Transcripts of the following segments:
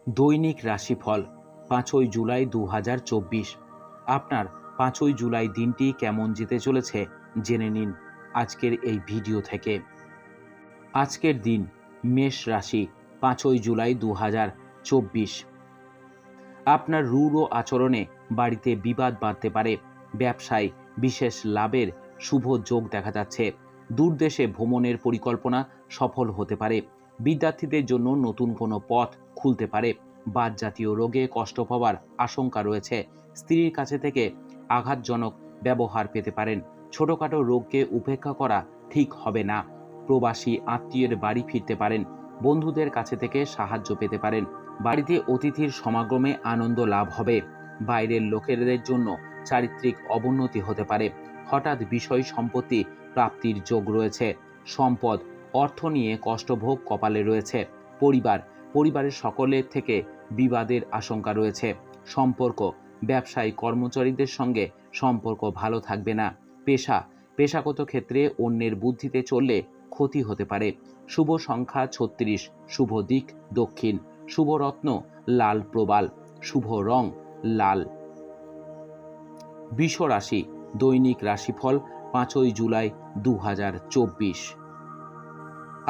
দৈনিক রাশিফল ৫ই জুলাই ২০২৪। আপনার ৫ই জুলাই দিনটি কেমন যেতে চলেছে জেনে নিন আজকের এই ভিডিও থেকে। আজকের দিন মেষ রাশি, ৫ই জুলাই ২০২৪। আপনার রূঢ় আচরণে বাড়িতে বিবাদ বাড়তে পারে। ব্যবসায় বিশেষ লাভের শুভ যোগ দেখা যাচ্ছে। দূরদেশে ভ্রমণের পরিকল্পনা সফল হতে পারে। বিদ্যার্থীদের জন্য নতুন কোনো পথ খুলতে পারে। বাতজাতীয় রোগে কষ্ট পাওয়ার আশঙ্কা রয়েছে। স্ত্রীর কাছে থেকে আঘাতজনক ব্যবহার পেতে পারেন। ছোটখাটো রোগকে উপেক্ষা করা ঠিক হবে না। প্রবাসী আত্মীয়ের বাড়ি ফিরতে পারেন। বন্ধুদের কাছে থেকে সাহায্য পেতে পারেন। বাড়িতে অতিথির সমাগমে আনন্দ লাভ হবে। বাইরের লোকেদের জন্য চারিত্রিক অবনতি হতে পারে। হঠাৎ বিষয় সম্পত্তি প্রাপ্তির যোগ রয়েছে। সম্পদ অর্থ নিয়ে কষ্টভোগ কপালে রয়েছে। পরিবারের সকলের থেকে বিবাদের আশঙ্কা রয়েছে। সম্পর্ক ব্যবসায়ী কর্মচারীদের সঙ্গে সম্পর্ক ভালো থাকবে না। পেশাগত ক্ষেত্রে অন্যের বুদ্ধিতে চললে ক্ষতি হতে পারে। শুভ সংখ্যা ৩৬, শুভ দিক দক্ষিণ, শুভ রত্ন লাল প্রবাল, শুভ রং লাল। বৃষ রাশি, দৈনিক রাশিফল ৫ই জুলাই ২০২৪।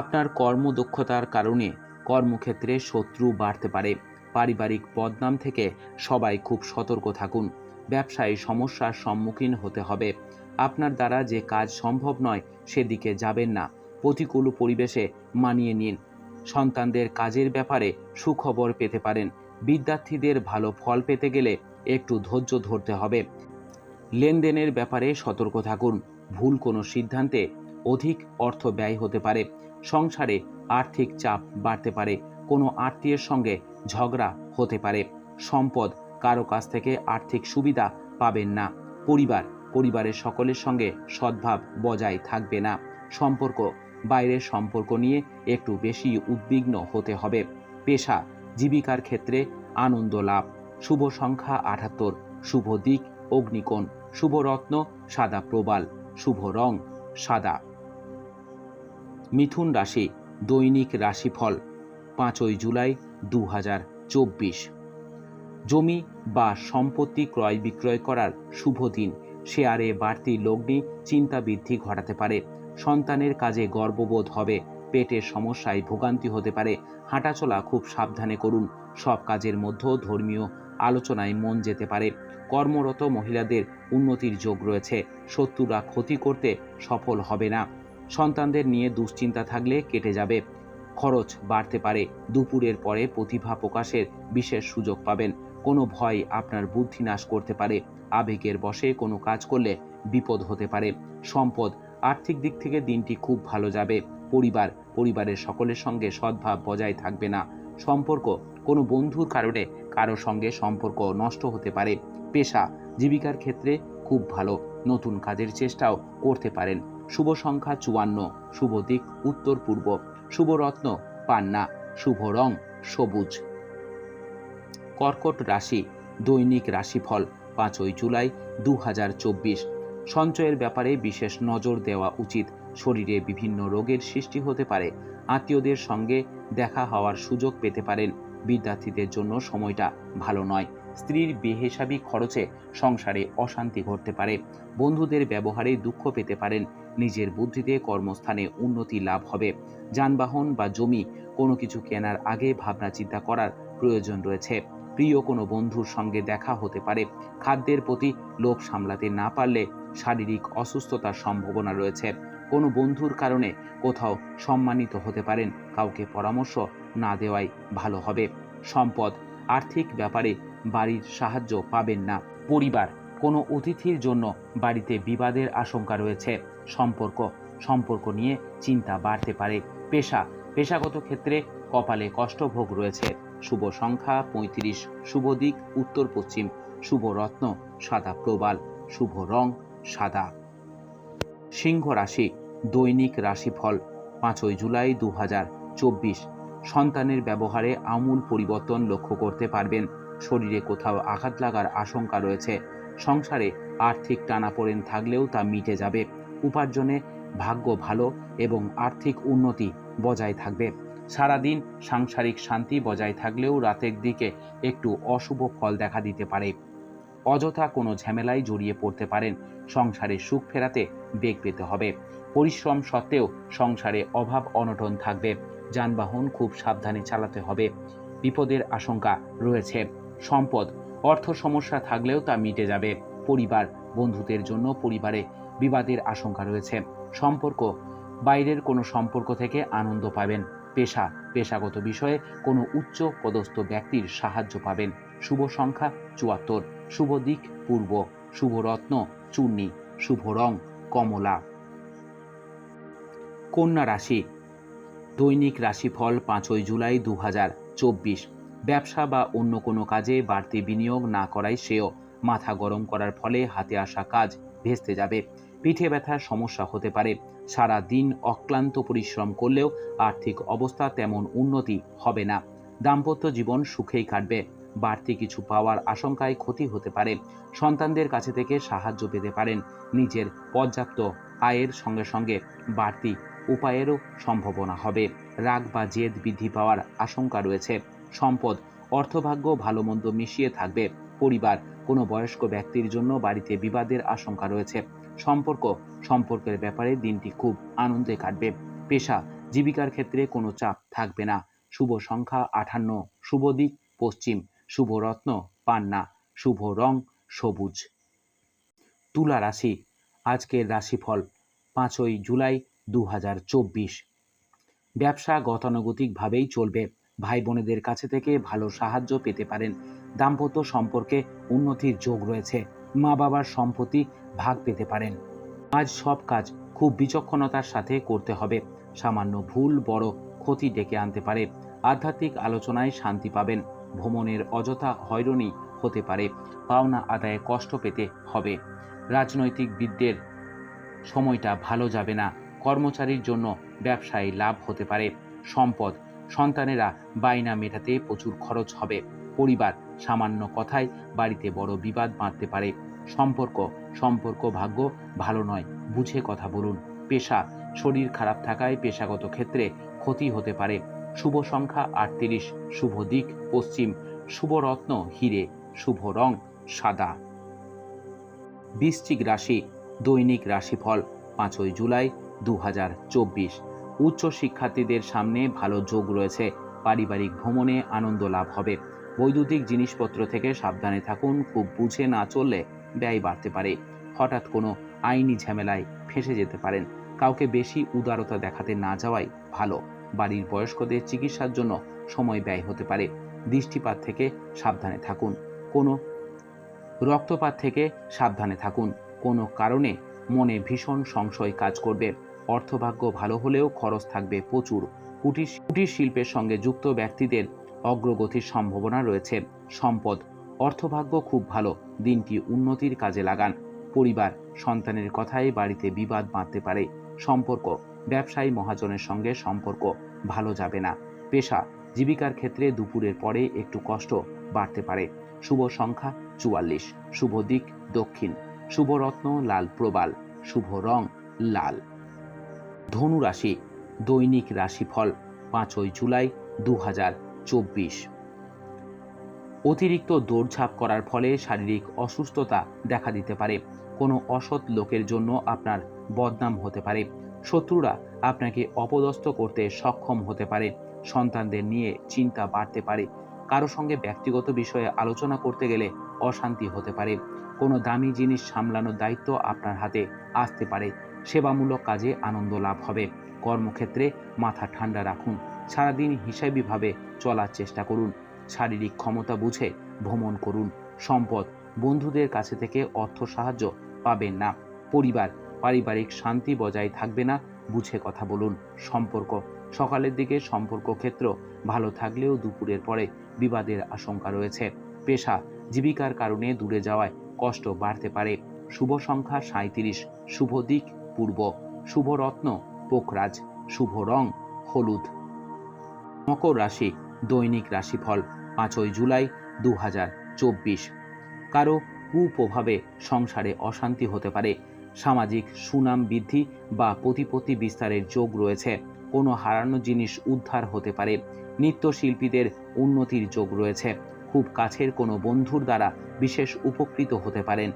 আপনার কর্মদক্ষতার কারণে কর্মক্ষেত্রে শত্রু বাড়তে পারে। পারিবারিক বদনাম থেকে সবাই খুব সতর্ক থাকুন। ব্যবসায় সমস্যার সম্মুখীন হতে হবে। আপনার দ্বারা যে কাজ সম্ভব নয় সেদিকে যাবেন না। প্রতিকূল পরিবেশে মানিয়ে নিন। সন্তানদের কাজের ব্যাপারে সুখবর পেতে পারেন। বিদ্যার্থীদের ভালো ফল পেতে গেলে একটু ধৈর্য ধরতে হবে। লেনদেনের ব্যাপারে সতর্ক থাকুন। ভুল কোনো সিদ্ধান্তে অধিক অর্থ ব্যয় হতে পারে। সংসারে আর্থিক চাপ বাড়তে পারে। কোনো আত্মীয়ের সঙ্গে ঝগড়া হতে পারে। সম্পদ কারো কাছ থেকে আর্থিক সুবিধা পাবেন না। পরিবারের সকলের সঙ্গে সদ্ভাব বজায় থাকবে না। সম্পর্ক বাইরের সম্পর্ক নিয়ে একটু বেশি উদ্বিগ্ন হতে হবে। পেশা জীবিকার ক্ষেত্রে আনন্দ লাভ। শুভ সংখ্যা ৭৮, শুভ দিক অগ্নিকোণ, শুভ রত্ন সাদা প্রবাল, শুভ রং সাদা। মিথুন রাশি, দৈনিক রাশিফল ৫ই জুলাই ২০২৪। জমি বা সম্পত্তি ক্রয় বিক্রয় করার শুভ দিন। শেয়ারে বাড়তি লগ্নি চিন্তা বৃদ্ধি ঘটাতে পারে। সন্তানের কাজে গর্ববোধ হবে। পেটের সমস্যায় ভোগান্তি হতে পারে। হাঁটাচলা খুব সাবধানে করুন। সব কাজের মধ্যে ধর্মীয় আলোচনায় মন যেতে পারে। কর্মরত মহিলাদের উন্নতির যোগ রয়েছে। শত্রুরা ক্ষতি করতে সফল হবে না। সন্তানদের নিয়ে দুশ্চিন্তা থাকলে কেটে যাবে। খরচ বাড়তে পারে। দুপুরের পরে প্রতিভা প্রকাশের বিশেষ সুযোগ পাবেন। কোনো ভয় আপনার বুদ্ধি নাশ করতে পারে। আবেগের বশে কোনো কাজ করলে বিপদ হতে পারে। সম্পদ আর্থিক দিক থেকে দিনটি খুব ভালো যাবে। পরিবারের সকলের সঙ্গে সদ্ভাব বজায় থাকবে না। সম্পর্ক কোনো বন্ধুর কারণে কারো সঙ্গে সম্পর্ক নষ্ট হতে পারে। পেশা জীবিকার ক্ষেত্রে খুব ভালো। নতুন কাজের চেষ্টাও করতে পারেন। শুভ সংখ্যা ৫৪, শুভ দিক উত্তর পূর্ব, শুভ রত্ন পান্না, শুভ রং সবুজ। কর্কট রাশি, দৈনিক রাশিফল ৫ই জুলাই ২০২৪। সঞ্চয়ের ব্যাপারে বিশেষ নজর দেওয়া উচিত। শরীরে বিভিন্ন রোগের সৃষ্টি হতে পারে। আত্মীয়দের সঙ্গে দেখা হওয়ার সুযোগ পেতে পারেন। বিদ্যার্থীদের জন্য সময়টা ভালো নয়। স্ত্রীর বেহিসাবি খরচে সংসারে অশান্তি ঘটতে পারে। বন্ধুদের ব্যবহারে দুঃখ পেতে পারেন। নিজের বুদ্ধিতে কর্মস্থানে উন্নতি লাভ হবে। যানবাহন বা জমি কোনো কিছু কেনার আগে ভাবনা চিন্তা করার প্রয়োজন রয়েছে। প্রিয় কোনো বন্ধুর সঙ্গে দেখা হতে পারে। খাদ্যের প্রতি লোভ সামলাতে না পারলে শারীরিক অসুস্থতার সম্ভাবনা রয়েছে। কোনো বন্ধুর কারণে কোথাও সম্মানিত হতে পারেন। কাউকে পরামর্শ না দেওয়াই ভালো হবে। সম্পদ আর্থিক ব্যাপারে বাড়ির সাহায্য পাবেন না। পরিবার কোনো অতিথির জন্য বাড়িতে বিবাদের আশঙ্কা রয়েছে। সম্পর্ক নিয়ে চিন্তা বাড়তে পারে। পেশাগত ক্ষেত্রে কপালে কষ্টভোগ রয়েছে। শুভ সংখ্যা ৩৫, শুভ দিক উত্তর পশ্চিম, শুভ রত্ন সাদা প্রবাল, শুভ রং সাদা। সিংহ রাশি, দৈনিক রাশিফল ৫ই জুলাই ২০২৪। সন্তানের ব্যবহারে আমূল পরিবর্তন লক্ষ্য করতে পারবেন। শরীরে কোথাও আঘাত লাগার আশঙ্কা রয়েছে। সংসারে আর্থিক টানাপোড়েন থাকলেও তা মিটে যাবে। উপার্জনে ভাগ্য ভালো এবং আর্থিক উন্নতি বজায় থাকবে। সারাদিন সাংসারিক শান্তি বজায় থাকলেও রাতের দিকে একটু অশুভ ফল দেখা দিতে পারে। অযথা কোনো ঝামেলায় জড়িয়ে পড়তে পারেন। সংসারে সুখ ফেরাতে বেগ পেতে হবে। পরিশ্রম সত্ত্বেও সংসারে অভাব অনটন থাকবে। যানবাহন খুব সাবধানে চালাতে হবে। বিপদের আশঙ্কা রয়েছে। সম্পদ, অর্থ সমস্যা থাকলেও তা মিটে যাবে। পরিবার, বন্ধুদের জন্য পরিবারে বিবাদের আশঙ্কা রয়েছে। সম্পর্ক, বাইরের কোনো সম্পর্ক থেকে আনন্দ পাবেন। পেশাগত বিষয়ে কোনো উচ্চ পদস্থ ব্যক্তির সাহায্য পাবেন। শুভ সংখ্যা ৭৪, শুভ দিক পূর্ব, শুভ রত্ন চূর্ণী, শুভ রং কমলা। কন্যা রাশি, দৈনিক রাশিফল ৫ই জুলাই ২০২৪। ব্যবসা বা অন্য কোনো কাজে বাড়তি বিনিয়োগ না করাই শ্রেয়। মাথা গরম করার ফলে হাতে আসা কাজ ভেস্তে যাবে। পিঠে ব্যথার সমস্যা হতে পারে। সারা দিন অক্লান্ত পরিশ্রম করলেও আর্থিক অবস্থা তেমন উন্নতি হবে না। দাম্পত্য জীবন সুখেই কাটবে। বাড়তি কিছু পাওয়ার আশঙ্কায় ক্ষতি হতে পারে। সন্তানদের কাছে থেকে সাহায্য পেতে পারেন। নিজের পর্যাপ্ত আয়ের সঙ্গে সঙ্গে বাড়তি উপায়েরও সম্ভাবনা হবে। রাগ বা জেদ বৃদ্ধি পাওয়ার আশঙ্কা রয়েছে। সম্পদ, অর্থভাগ্য ভালো মন্দ মিশিয়ে থাকবে। পরিবার, কোনো বয়স্ক ব্যক্তির জন্য বাড়িতে বিবাদের আশঙ্কা রয়েছে। সম্পর্কের ব্যাপারে দিনটি খুব আনন্দে কাটবে। পেশা, জীবিকার ক্ষেত্রে কোনো চাপ থাকবে না। শুভ সংখ্যা ৫৮, শুভ দিক পশ্চিম, শুভ রত্ন পান্না, শুভ রং সবুজ। তুলা রাশি, আজকের রাশিফল ৫ই জুলাই ২০২৪। ব্যবসা গতানুগতিকভাবেই চলবে। ভাই বোনেদের কাছে থেকে ভালো সাহায্য পেতে পারেন। দাম্পত্য সম্পর্কে উন্নতির যোগ রয়েছে। মা বাবার সম্পত্তি ভাগ পেতে পারেন। আজ সব কাজ খুব বিচক্ষণতার সাথে করতে হবে। সামান্য ভুল বড় ক্ষতি ডেকে আনতে পারে। আধ্যাত্মিক আলোচনায় শান্তি পাবেন। ভ্রমণের অযথা হয়রানি হতে পারে। পাওনা আদায়ে কষ্ট পেতে হবে। রাজনৈতিকবিদদের সময়টা ভালো যাবে না। কর্মচারীর জন্য ব্যবসায় লাভ হতে পারে। সম্পদ, সন্তানেরা বায়না মেটাতে প্রচুর খরচ হবে। পরিবার, সামান্য কথায় বাড়িতে বড় বিবাদ বাঁধতে পারে। সম্পর্ক ভাগ্য ভালো নয়, বুঝে কথা বলুন। পেশা, শরীর খারাপ থাকায় পেশাগত ক্ষেত্রে ক্ষতি হতে পারে। শুভ সংখ্যা ৩৮, শুভ দিক পশ্চিম, শুভ রত্ন হিরে, শুভ রং সাদা। বৃশ্চিক রাশি, দৈনিক রাশিফল ৫ই জুলাই ২০২৪। উচ্চ শিক্ষার্থীদের সামনে ভালো যোগ রয়েছে। পারিবারিক ভ্রমণে আনন্দ লাভ হবে। বৈদ্যুতিক জিনিসপত্র থেকে সাবধানে থাকুন। খুব বুঝে না চললে ব্যয় বাড়তে পারে। হঠাৎ কোনো আইনি ঝামেলায় ফেঁসে যেতে পারেন। কাউকে বেশি উদারতা দেখাতে না যাওয়াই ভালো। বাড়ির বয়স্কদের চিকিৎসার জন্য সময় ব্যয় হতে পারে। দৃষ্টিপাত থেকে সাবধানে থাকুন। রক্তপাত থেকে সাবধানে থাকুন। কোনো কারণে মনে ভীষণ সংশয় কাজ করবে। অর্থভাগ্য ভালো হলেও খরচ থাকবে প্রচুর। কুটির শিল্পের সঙ্গে যুক্ত ব্যক্তিদের অগ্রগতির সম্ভাবনা রয়েছে। সম্পদ, অর্থভাগ্য খুব ভালো। দিনটি উন্নতির কাজে লাগান। পরিবার, সন্তানের কথায় বাড়িতে বিবাদ বাঁধতে পারে। সম্পর্ক, ব্যবসায়ী মহাজনের সঙ্গে সম্পর্ক ভালো যাবে না। পেশা, জীবিকার ক্ষেত্রে দুপুরের পরে একটু কষ্ট বাড়তে পারে। শুভ সংখ্যা ৪৪, শুভ দিক দক্ষিণ, শুভ রত্ন লাল প্রবাল, শুভ রং লাল। ধনু রাশি, দৈনিক রাশিফল ৫ই জুলাই ২০২৪। অতিরিক্ত দৌড়ঝাঁপ করার ফলে শারীরিক অসুস্থতা দেখা দিতে পারে। কোনো অসৎ লোকের জন্য আপনার বদনাম হতে পারে। শত্রুরা আপনাকে অপদস্থ করতে সক্ষম হতে পারে। সন্তানদের নিয়ে চিন্তা বাড়তে পারে। কারো সঙ্গে ব্যক্তিগত বিষয়ে আলোচনা করতে গেলে অশান্তি হতে পারে। কোনো দামি জিনিস সামলানোর দায়িত্ব আপনার হাতে আসতে পারে। সেবামূলক কাজে আনন্দ লাভ হবে। কর্মক্ষেত্রে মাথা ঠান্ডা রাখুন। সারাদিন হিসাবিভাবে চলার চেষ্টা করুন। শারীরিক ক্ষমতা বুঝে ভ্রমণ করুন। সম্পদ, বন্ধুদের কাছে থেকে অর্থ সাহায্য পাবেন না। পরিবার, পারিবারিক শান্তি বজায় থাকবে না। বুঝে কথা বলুন। সম্পর্ক, সকালের দিকে সম্পর্ক ক্ষেত্র ভালো থাকলেও দুপুরের পরে বিবাদের আশঙ্কা রয়েছে। পেশা, জীবিকার কারণে দূরে যাওয়ায় কষ্ট বাড়তে পারে। শুভ সংখ্যা ৩৭, শুভ দিক পূর্ব, শুভ রত্ন পোকরাজ, শুভ রং হলুদ। মকর রাশি, দৈনিক রাশিফল ৫ই জুলাই ২০২৪। কারো কুপ্রভাবে সংসারে অশান্তি হতে পারে। সামাজিক সুনাম বৃদ্ধি বা প্রতিপত্তি বিস্তারের যোগ রয়েছে। কোনো হারানো জিনিস উদ্ধার হতে পারে। নৃত্যশিল্পীদের উন্নতির যোগ রয়েছে। খুব কাছের কোনো বন্ধুর দ্বারা বিশেষ উপকৃত হতে পারেন।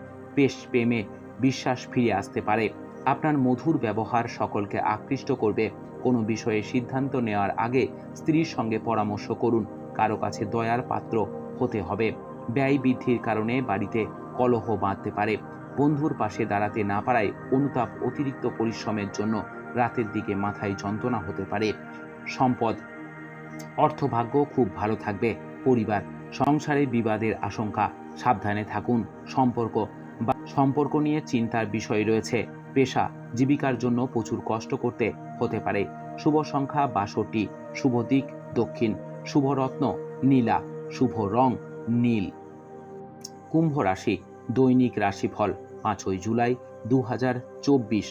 প্রেমে বিশ্বাস ফিরে আসতে পারে। আপনার মধুর ব্যবহার সকলকে আকৃষ্ট করবে। কোনো বিষয়ে সিদ্ধান্ত নেওয়ার আগে স্ত্রীর সঙ্গে পরামর্শ করুন। কারো কাছে দয়ার পাত্র হতে হবে। ব্যয় বৃদ্ধির কারণে বাড়িতে কলহ বাঁধতে পারে। বন্ধুর পাশে দাঁড়াতে না পারায় অনুতাপ, অতিরিক্ত পরিশ্রমের জন্য রাতের দিকে মাথায় যন্ত্রণা হতে পারে। সম্পদ, অর্থভাগ্য খুব ভালো থাকবে। পরিবার, সংসারে বিবাদের আশঙ্কা, সাবধানে থাকুন। সম্পর্ক নিয়ে চিন্তার বিষয় রয়েছে। পেশা, জীবিকার জন্য প্রচুর কষ্ট করতে হতে পারে। শুভ সংখ্যা 62, শুভ দিক দক্ষিণ, শুভ রত্ন নীলা, শুভ রং নীল। কুম্ভ রাশি, দৈনিক রাশিফল 5ই জুলাই 2024।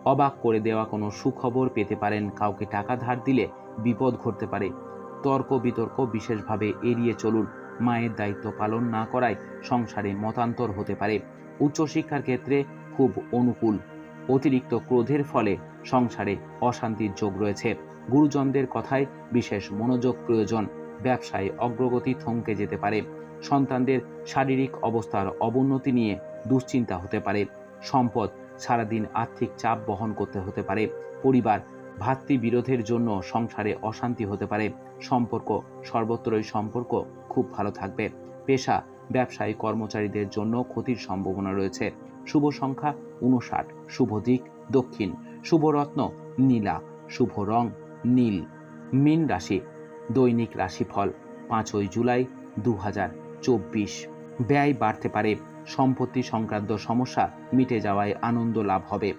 অবাক করে দেওয়া কোনো সুখবর পেতে পারেন। কাউকে টাকা ধার দিলে বিপদ ঘটতে পারে। তর্ক বিতর্ক বিশেষভাবে এড়িয়ে চলুন। মায়ের দায়িত্ব পালন না করায় সংসারে মতান্তর হতে পারে। উচ্চশিক্ষার ক্ষেত্রে খুব অনুকূল। অতিরিক্ত ক্রোধের ফলে সংসারে অশান্তির যোগ রয়েছে। গুরুজনদের কথায় বিশেষ মনোযোগ প্রয়োজন। ব্যবসায় অগ্রগতি থমকে যেতে পারে। সন্তানদের শারীরিক অবস্থার অবনতি নিয়ে দুশ্চিন্তা হতে পারে। সম্পদ, সারাদিন আর্থিক চাপ বহন করতে হতে পারে। পরিবার, ভাতৃবিরোধের জন্য সংসারে অশান্তি হতে পারে। সর্বত্রই সম্পর্ক খুব ভালো থাকবে। পেশা, ব্যবসায়ী কর্মচারীদের জন্য ক্ষতির সম্ভাবনা রয়েছে। শুভ সংখ্যা 59, শুভ দিক দক্ষিণ, শুভ রত্ন নীলা, শুভ রং নীল। মীন রাশি, দৈনিক রাশিফল 5ই জুলাই 2024। ব্যয় বাড়তে পারে। সম্পত্তি সংক্রান্ত সমস্যা মিটে যাওয়ায় আনন্দ লাভ হবে।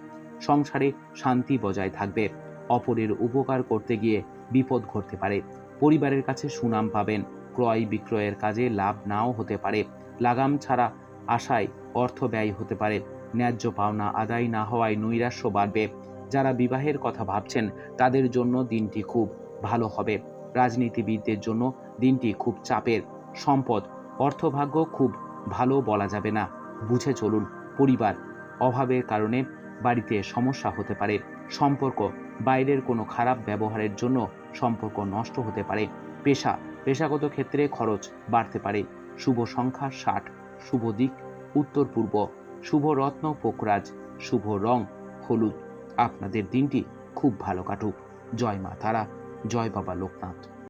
সংসারে শান্তি বজায় থাকবে। অপরের উপকার করতে গিয়ে বিপদ ঘটতে পারে। পরিবারের কাছে সুনাম পাবেন। ক্রয় বিক্রয়ের কাজে লাভ নাও হতে পারে। লাগাম ছাড়া আশায় অর্থ ব্যয় হতে পারে। ন্যায্য পাওনা আদায় না হওয়ায় নৈরাশ্য বাড়বে। যারা বিবাহের কথা ভাবছেন তাদের জন্য দিনটি খুব ভালো হবে। রাজনীতিবিদদের জন্য দিনটি খুব চাপের। সম্পদ, অর্থভাগ্য খুব ভালো বলা যাবে না। বুঝে চলুন। পরিবার, অভাবের কারণে বাড়িতে সমস্যা হতে পারে। সম্পর্ক, বাইরের কোনো খারাপ ব্যবহারের জন্য সম্পর্ক নষ্ট হতে পারে। পেশাগত ক্ষেত্রে খরচ বাড়তে পারে। শুভ সংখ্যা 60, শুভ দিক উত্তর পূর্ব, শুভ রত্ন পোকরাজ, শুভ রং হলুদ। আপনাদের দিনটি খুব ভালো কাটুক। জয় মা তারা, জয় বাবা লোকনাথ।